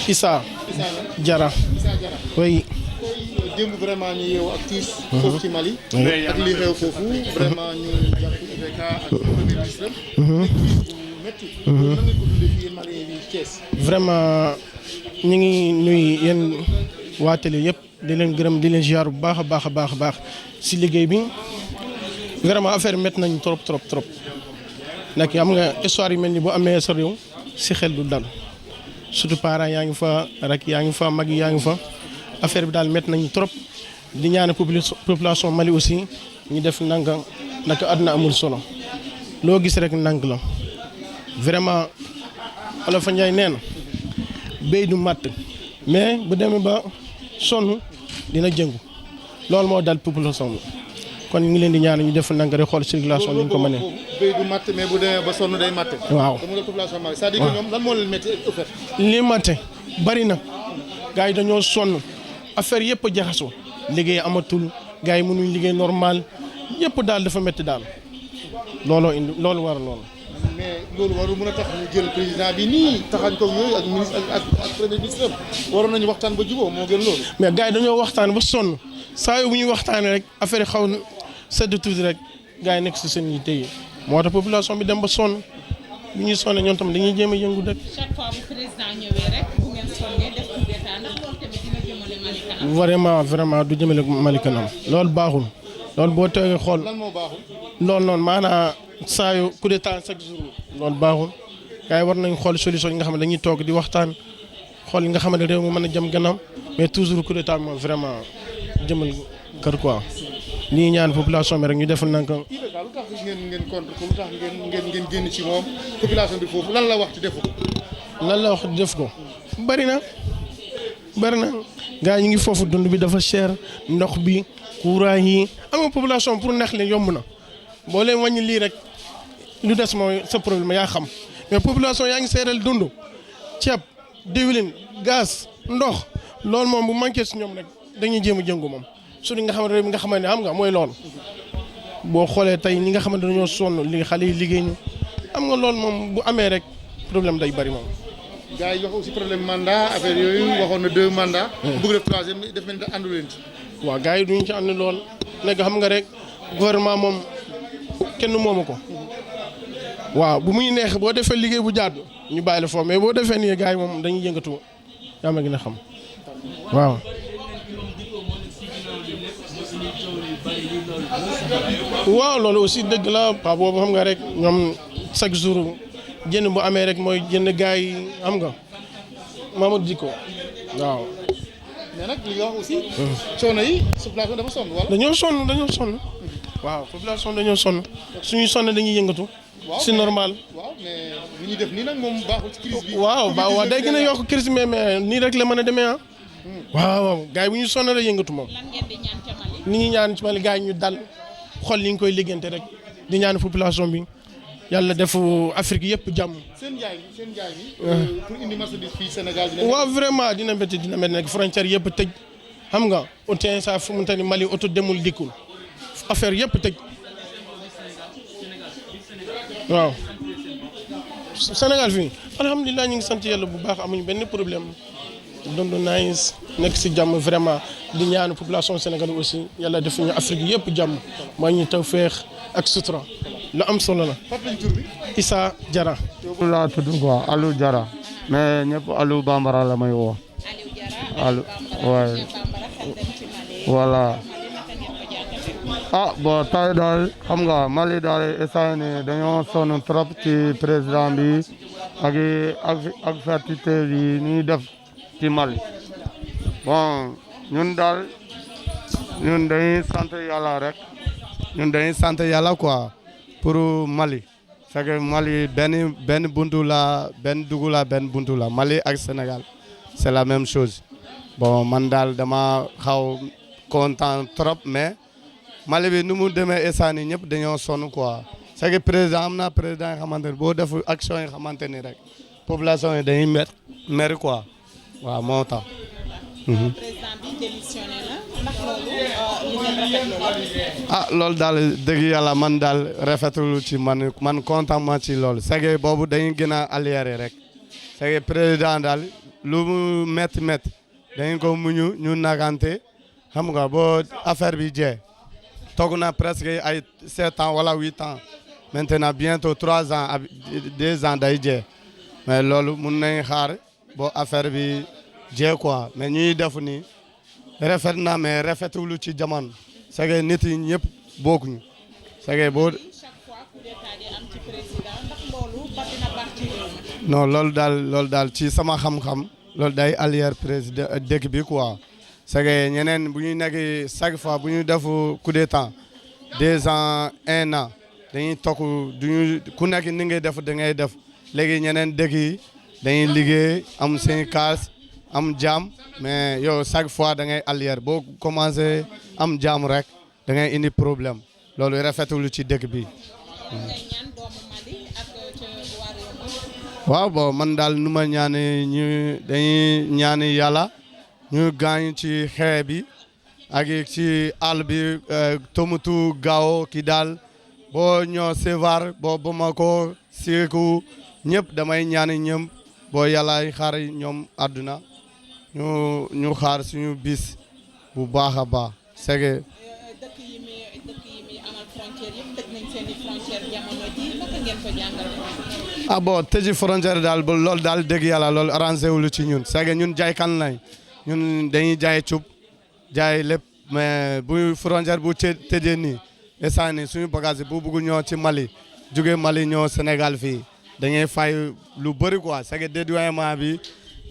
Issa Diarra. Oui. démb vraiment ñu yeewu ak tiis foofu ci Mali ak li xew foofu vraiment ñu jàpp IBK ak premier ministre métti nan nga ko dundee fii yéen Maliens yi Thiès vraiment ñu ngi nuyu yéen waa télé yëpp di leen gërëm di leen ziar bu baax a baax a baax a baax si liggéey bi vraiment affaire métti nañ trop trop trop nag am nga histoire yu mel ni bu amee sa réew si xel du dal surtout parents yaa ngi fa rek yaa ngi fa mag yaa ngi fa affaire bi daal métti nañu trop di ñaan population Mali aussi ñu def nanga naka àdduna amul solo loo gis rek nang la vraiment Olof Ndiaye nee na béy du matt mais bu demee ba sonn dina jëngu loolu moo dal population bi kon ñu ngi leen di ñaan ñu def nanga rek xool circulation ni ñu ko mënee. béy du matt mais bu demee ba sonn day matt. waaw dama la population Mali c'est-à-dire que ñoom lan moo leen métti au fait. li matte bari na gars yi dañoo sonn. affaire yëpp a jaxasoo liggéey amatul gars yi mënuñ liggéey normal yëpp daal dafa métti daal looloo indi loolu war loolu. mais loolu warul mën a tax ñu jël président bi nii taxañ ko yooyu ak ministre ak premier ministre waroon nañu waxtaan ba jubóo moo gën loolu. mais gars yi dañoo waxtaan ba sonn saa yu bu ñuy waxtaanee rek affaire yi xaw na sedd tuuti rek gars yi nekk si seen yitte yi moo tax population bi dem ba sonn bu ñuy sonnee ñoom tamit dañuy jéem a yëngu rek. chaque fois bu président ñëwee rek bu ngeen sonnee def coup d'état ndax loolu tamit dina jëmale Mali kanam. vraiment du jëmale Mali kanam loolu baaxul loolu boo toogee xool. lan moo baaxul. loolu noonu maanaam saa yu coup d'état chaque jour loolu baaxul gars yi war nañ xool solution yi nga xam ne dañuy toog di waxtaan xool yi nga xam ne réew mi mën a jëm gannaaw mais toujours coup d'état moom vraiment jëmal kër quoi lii ñaan population bi rek ñu defal nañ ko. IBK lu tax ngeen contre ko lu tax ngeen génn ci moom population bi foofu lan la wax ci defu ko. lan la wax def ko bari na gars yi ñu ngi foofu dund bi dafa cher ndox bi courant yi am nga population pour neex leen yomb na boo leen wàññi lii rek lu des mooy sa problème yaa xam mais population yaa ngi seeral dund ceeb diwlin gaz ndox loolu moom bu manqué si ñoom rek dañuy jéem a jëngu moom surtout nga xamante ne nga xamante ne xam nga mooy loolu boo xoolee tey ñi nga xamante ne dañoo sonn li xale yi liggéey ñu am nga loolu moom bu amee rek problème day bari moom. gars yi wax aussi problème mandat affaire yooyu waxoon na 2 mandats. bëgg def 3e def nañ àndu leen ci. waaw gars yi duñu ci ànd lool nekk xam nga rek gouvernement moom kenn moomu ko waaw bu muy neex boo defee liggéey bu jaadu ñu bàyyi la foofu mais boo defee nii gars yi moom dañuy yëngatu yaa ma gën a xam waaw. waaw loolu aussi dëgg la pa boobu xam nga rek ñoom chaque jour jënd bu amee rek mooy jënd gars yi xam nga Mamadou Dicko waaw. mais nag li nga wax aussi. coono yi population dafa sonn wala. dañoo sonn waaw population dañoo sonn suñuy sonn dañuy yëngatu. c'est normal. waaw mais li ñuy def nii nag moom baaxul ci crise bi. waaw day gën a yokk crise mais nii rek la mën a demee ah. waaw gars yi bu ñu sonn rek yëngatu moom. lan ngeen di ñaan ca Mali. ni ñuy ñaan ci Mali gars yi ñu dal xol li ñu koy liggéeyante rek di ñaan population bi yàlla def Afrique yëpp jàmm. seen njaay mi pour indi marchandise fii Sénégal. waaw vraiment dina métti nag frontière yëpp tëj xam nga oto saa fu mu toll nii Mali oto demul dikkul affaire yëpp tëj waaw. Sénégal fii alhamdulilah ñu ngi sant yàlla bu baax amuñu benn problème dund nice nekk si jàmm vraiment di ñaan population Sénégal aussi yàlla def ñu Afrique yëpp jàmm maa ñu taw féex ak sutura lu am solo la. Issa Diarra. laa tudd quoi Aliou Diarra mais ñëpp Aliou Bambara la may woo. Aliou waaye voilà. ah bon tey daal xam nga Mali daal instant yii dañoo sonn trop ci président bi ak fertilité bi ñuy def ci Mali bon ñun daal ñun dañuy sant yàlla rek ñun dañuy sant yàlla quoi pour Mali c'est que Mali benn buntu la benn dugub la benn buntu la Mali ak Sénégal c'est la même chose bon man daal dama xaw content trop mais. Mali bi nu mu demee instant nii ñëpp dañoo sonn quoi c'est que président am na président yi xamante ne boo def action yi xamante ni rek population yi dañuy mer quoi waaw moo tax. président bi démissionné na ndax loolu li ngeen rafetlu la. ah loolu daal dëgg yàlla man daal rafetlu ci man content ma ci loolu c'est que boobu dañuy gën a allié rek c'est que président daal lu mu métti dañu ko muñu ñu nagante xam nga boo affaire bi jeex toog na presque ay 7 ans wala 8 ans maintenant bientôt 3 ans ak 2 ans day jeex mais loolu mun nañ xaar boo affaire bi jeex quoi mais ñuy def ni rafet na mais rafetul ci jamono c'est que nit yi ñëpp bokkuñu c'est que boo chaque fois coup d'état di am ci président ndax loolu ba dina baax ci réew mi. non loolu daal ci sama xam-xam loolu day allier président dëkk bi quoi c'est que ñeneen bu ñu nekk chaque fois bu ñu def coup d'état 2 ans 1 an dañuy toog duñu ku nekk ni ngay def da ngay def léegi ñeneen dëkk yi dañuy liggéey am seen kaas am jaam mais yow chaque fois da ngay allier boo commencé am jaam rek da ngay indi problème loolu rafetul ci dëkk bi. ngay ñaan doomu Mali ak ca waa réew mi. waaw bon man daal nu ma ñaane ñu dañuy ñaani yàlla ñu gaañ ci xeex bi ak ci àll bi tomutu gaaw ki daal boo ñoo Sévar boo Bamako Sékou ñëpp damay ñaani ñëm boo yàlla xaar ñoom àdduna ñu xaar suñu bis bu baax a baax c'est que dëkk yi mi amal frontière yëpp tëj nañ seen i frontière jamono ji naka ngeen ko jàngal. ah bon tëji frontière daal ba loolu daal dëgg yàlla loolu arrangé wul ci ñun c'est que ñun jaay kan lañ ñun dañuy jaay cub jaay lépp mais bu frontière bu tëjee nii instant nii suñu bagage bu bugg ñoo ci Mali jóge Mali ñoo Sénégal fii dañuy fay lu bëri quoi c'est que dédouanement bi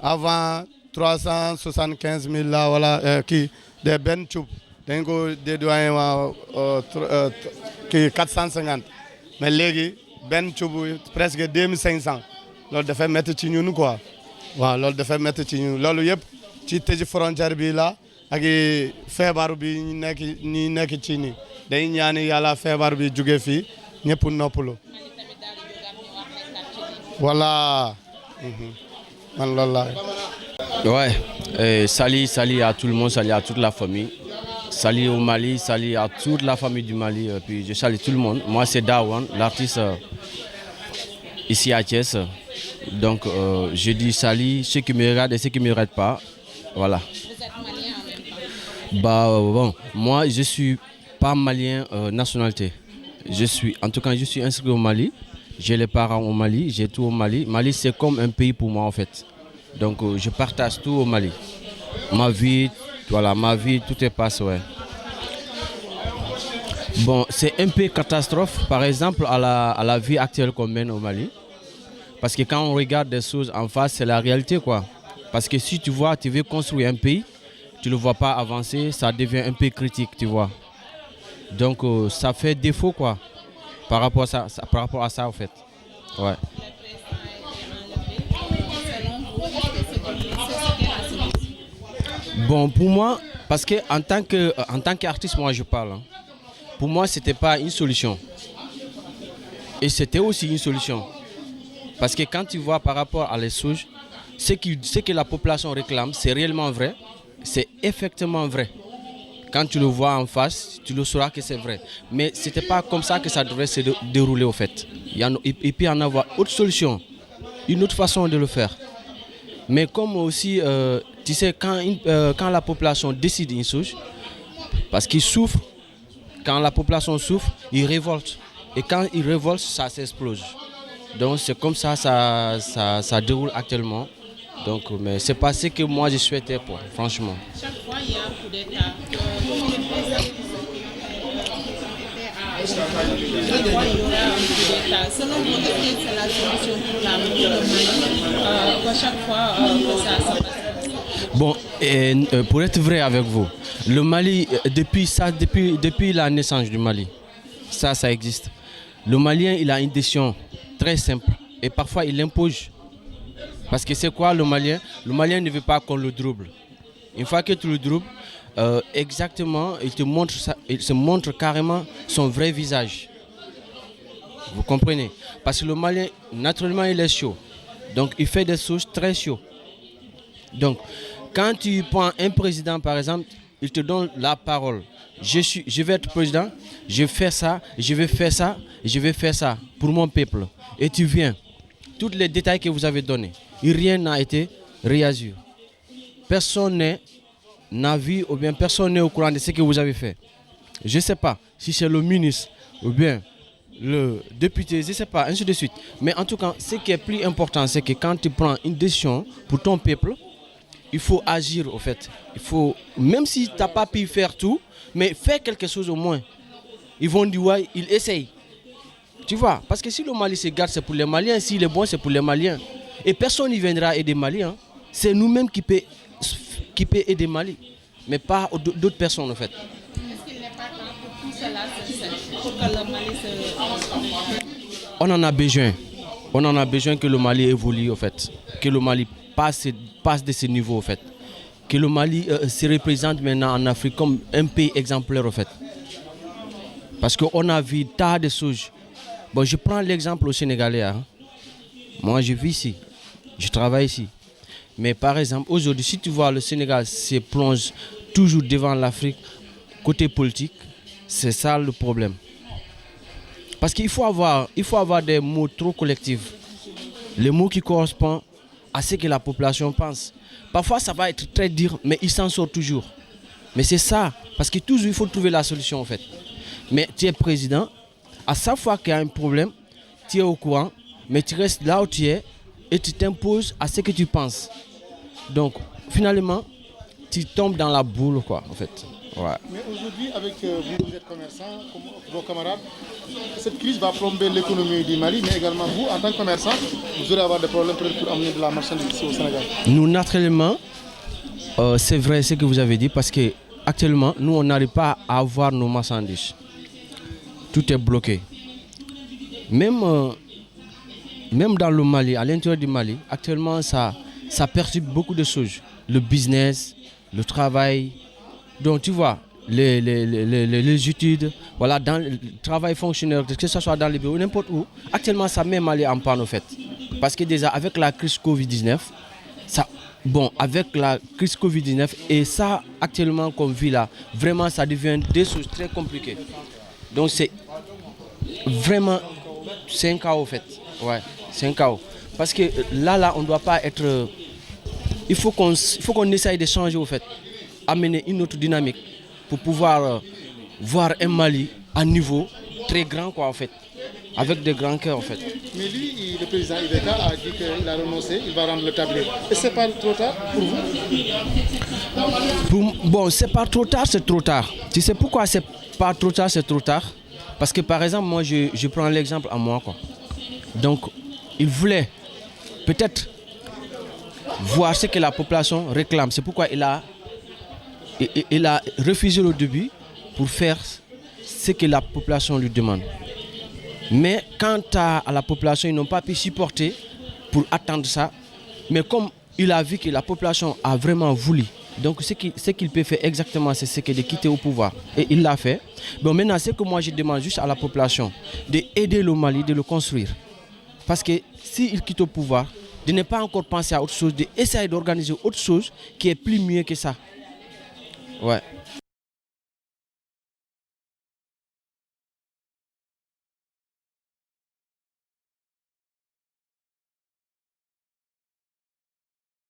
avant 375 000 la wala kii de benn cub dañ ko dédouanement kii 450 mais léegi benn cub presque 2500 loolu dafay métti ci ñun quoi waaw loolu dafay métti ci ñun loolu yëpp ci tëj frontière bi la ak feebar bi ñu nekk ci nii day ñaani yàlla feebar bi jóge fii ñëpp noppalu voilà man loolu la. Ouais, salut à tout le monde, salut à toute la famille. Salut au Mali, salut à toute la famille du Mali. Puis je salue tout le monde. Moi, c'est Dawan, l'artiste ici à Thiès. Donc, je dis salut ceux qui me regardent et ceux qui ne me regardent pas. Voilà. Vous êtes malien en même temps. Bah, bon, moi, je ne suis pas malien nationalité. Je suis inscrit au Mali. J'ai les parents au Mali, j'ai tout au Mali. Mali, c'est comme un pays pour moi, en fait. Donc, je partage tout au Mali. Ma vie, tout est passé, ouais. Bon, c'est un peu catastrophe, par exemple, à la vie actuelle qu'on mène au Mali. Parce que quand on regarde des choses en face, c'est la réalité, quoi. Parce que si tu veux construire un pays, tu ne le vois pas avancer, ça devient un peu critique, tu vois. Donc, ça fait défaut, quoi, par rapport à ça, en fait. Ouais. Bon, pour moi, parce que en tant qu'artiste, moi je parle. Pour moi, c'était pas une solution. Et c'était aussi une solution. Parce que quand tu vois par rapport à les souches, ce que la population réclame, c'est réellement vrai. C'est effectivement vrai. Quand tu le vois en face, tu le sauras que c'est vrai. Mais ce n'était pas comme ça que ça devrait se dérouler au fait. Il peut y en avoir autre solution, une autre façon de le faire. Mais comme aussi, tu sais, quand la population décide une chose, parce qu'ils souffrent, quand la population souffre, ils révoltent. Et quand ils révoltent, ça s'explose. Donc c'est comme ça ça déroule actuellement. Donc, mais c'est pas ce que moi je souhaitais, franchement. Chaque fois, il y a un coup d'État. Chaque fois, il y aura un coup d'État. Selon vous, est-ce que c'est la solution pour la Mali à chaque fois que ça se passe? Bon, pour être vrai avec vous, le Mali, depuis la naissance du Mali, ça existe. Le Malien, il a une décision très simple et parfois il impose. Parce que c'est quoi le Malien? Le Malien ne veut pas qu'on le double. Une fois que tu le doubles, exactement, il se montre carrément son vrai visage. Vous comprenez? Parce que le Malien, naturellement, il est chaud. Donc, il fait des choses très chaudes. Donc, quand tu prends un président, par exemple, il te donne la parole. Je vais être président, je fais ça, je vais faire ça, je vais faire ça pour mon peuple. Et tu viens. Tous les détails que vous avez donnés, rien n'a été réagi. Personne n'a vu ou bien personne n'est au courant de ce que vous avez fait. Je ne sais pas si c'est le ministre ou bien le député, je ne sais pas, ainsi de suite. Mais en tout cas, ce qui est plus important, c'est que quand tu prends une décision pour ton peuple, il faut agir au fait. Il faut, même si tu n'as pas pu faire tout, mais fais quelque chose au moins. Ils vont dire, ouais, ils essayent. Tu vois, parce que si le Mali se garde, c'est pour les Maliens. S'il est bon, c'est pour les Maliens. Et personne n'y viendra aider Mali. Hein. C'est nous-mêmes qui peut aider Mali, mais pas d'autres personnes en fait. Est-ce qu'il n'est pas temps pour tout cela pour que le Mali se... On en a besoin. On en a besoin que le Mali évolue en fait. Que le Mali passe de ce niveau en fait. Que le Mali se représente maintenant en Afrique comme un pays exemplaire en fait. Parce qu'on a vu tas de choses. Bon, je prends l'exemple au Sénégalais. Hein. Moi, je vis ici. Je travaille ici. Mais par exemple, aujourd'hui, si tu vois le Sénégal se plonge toujours devant l'Afrique, côté politique, c'est ça le problème. Parce qu'il faut avoir des mots trop collectifs. Les mots qui correspondent à ce que la population pense. Parfois, ça va être très dur, mais il s'en sort toujours. Mais c'est ça, parce que toujours, il faut trouver la solution en fait. Mais tu es président, à chaque fois qu'il y a un problème, tu es au courant, mais tu restes là où tu es et tu t'imposes à ce que tu penses. Donc, finalement, tu tombes dans la boule, quoi, en fait. Ouais. Mais aujourd'hui, avec vous êtes commerçant, comme vos camarades, cette crise va plomber l'économie du Mali, mais également vous, en tant que commerçant, vous allez avoir des problèmes pour amener de la marchandise ici au Sénégal. Nous, naturellement, c'est vrai ce que vous avez dit, parce qu'actuellement, nous, on n'arrive pas à avoir nos marchandises. Tout est bloqué. Même dans le Mali, à l'intérieur du Mali, actuellement, ça perturbe beaucoup de choses. Le business, le travail. Donc, tu vois, les études, voilà, dans le travail fonctionnaire, que ce soit dans les bureaux, n'importe où. Actuellement, ça met Mali en panne, en fait. Parce que déjà, avec la crise Covid-19, avec la crise Covid-19, et ça, actuellement, qu'on vit là, vraiment, ça devient des choses très compliquées. Donc, c'est vraiment, c'est un chaos, en fait. Ouais, c'est un chaos. Parce que là, on ne doit pas être... Il faut qu'on essaye de changer, au fait. Amener une autre dynamique pour pouvoir voir un Mali à niveau très grand, quoi, en fait. Avec des grands cœurs, en fait. Mais lui, le président Ibeka a dit qu'il a renoncé, il va rendre le tablier. Et c'est pas trop tard pour vous? Bon, c'est pas trop tard, c'est trop tard. Tu sais pourquoi c'est pas trop tard, c'est trop tard? Parce que par exemple, moi, je prends l'exemple à moi, quoi. Donc, il voulait peut-être voir ce que la population réclame. C'est pourquoi il a refusé au début pour faire ce que la population lui demande. Mais quant à la population, ils n'ont pas pu supporter pour attendre ça. Mais comme il a vu que la population a vraiment voulu, donc ce qu'il peut faire exactement, c'est ce que de quitter au pouvoir. Et il l'a fait. Bon, maintenant, ce que moi je demande juste à la population, d'aider le Mali, de le construire. Parce que s'il quitte au pouvoir, de ne pas encore penser à autre chose, d'essayer d'organiser autre chose qui est plus mieux que ça. Ouais.